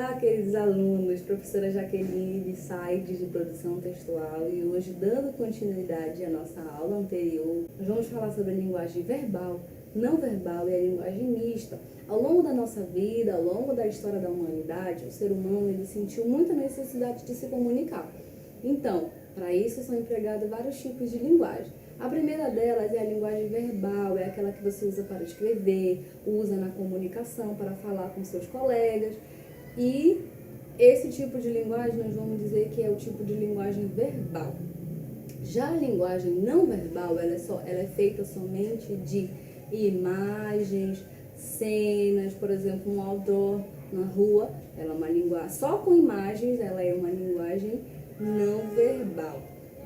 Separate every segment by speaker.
Speaker 1: Olá, queridos alunos, professora Jaqueline, site de produção textual, e hoje, dando continuidade à nossa aula anterior, nós vamos falar sobre a linguagem verbal, não verbal e a linguagem mista. Ao longo da nossa vida, ao longo da história da humanidade, o ser humano ele sentiu muita necessidade de se comunicar. Então, para isso são empregados vários tipos de linguagem. A primeira delas é a linguagem verbal, é aquela que você usa para escrever, usa na comunicação, para falar com seus colegas. E esse tipo de linguagem nós vamos dizer que é o tipo de linguagem verbal. Já a linguagem não verbal, ela é feita somente de imagens, cenas, por exemplo, um outdoor na rua, ela é uma linguagem, só com imagens, ela é uma linguagem não verbal.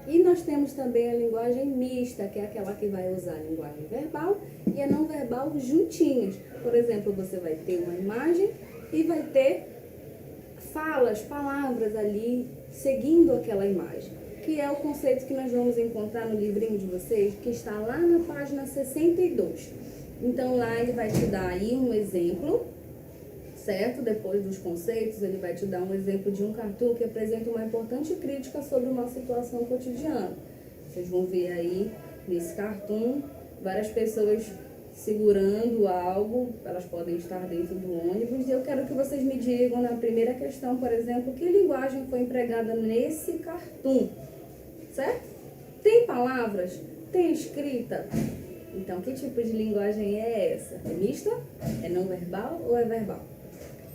Speaker 1: E nós temos também a linguagem mista, que é aquela que vai usar a linguagem verbal e a não verbal juntinhas. Por exemplo, você vai ter uma imagem e vai ter falas, palavras ali, seguindo aquela imagem, que é o conceito que nós vamos encontrar no livrinho de vocês, que está lá na página 62. Então, lá ele vai te dar aí um exemplo, certo? Depois dos conceitos, ele vai te dar um exemplo de um cartoon que apresenta uma importante crítica sobre uma situação cotidiana. Vocês vão ver aí, nesse cartoon, várias pessoas segurando algo, elas podem estar dentro do ônibus, e eu quero que vocês me digam na primeira questão, por exemplo, que linguagem foi empregada nesse cartoon, certo? Tem palavras? Tem escrita? Então, que tipo de linguagem é essa? É mista? É não verbal ou é verbal?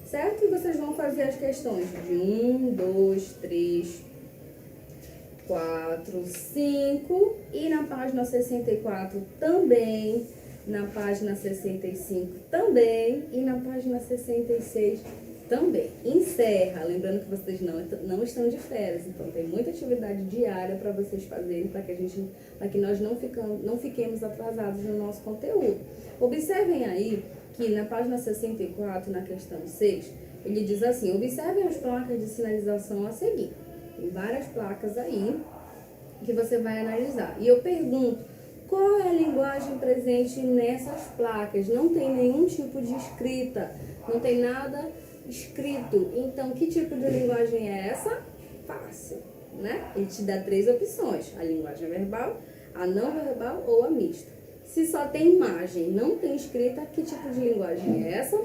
Speaker 1: Certo? E vocês vão fazer as questões de 1, 2, 3, 4, 5 e na página 64 também, na página 65 também e na página 66 também. Encerra, lembrando que vocês não estão de férias, então tem muita atividade diária para vocês fazerem, para que nós não fiquemos atrasados no nosso conteúdo. Observem aí que na página 64, na questão 6, ele diz assim: observem as placas de sinalização a seguir. Tem várias placas aí que você vai analisar. E eu pergunto, qual é a linguagem presente nessas placas? Não tem nenhum tipo de escrita, não tem nada escrito. Então, que tipo de linguagem é essa? Fácil, né? Ele te dá 3 opções: a linguagem verbal, a não verbal ou a mista. Se só tem imagem, não tem escrita, que tipo de linguagem é essa?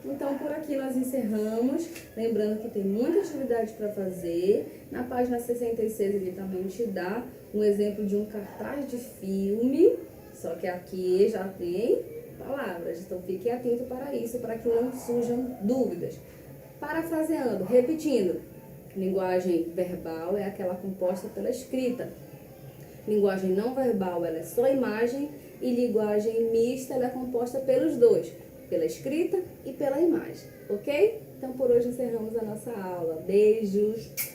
Speaker 1: Então, por aqui nós encerramos. Lembrando que tem muita atividade para fazer. Na página 66 ele também te dá um exemplo de um cartaz de filme, só que aqui já tem palavras. Então, fique atento para isso, para que não surjam dúvidas. Parafraseando, repetindo, linguagem verbal é aquela composta pela escrita. Linguagem não verbal, ela é só imagem, e linguagem mista, ela é composta pelos dois, pela escrita e pela imagem, ok? Então, por hoje encerramos a nossa aula. Beijos!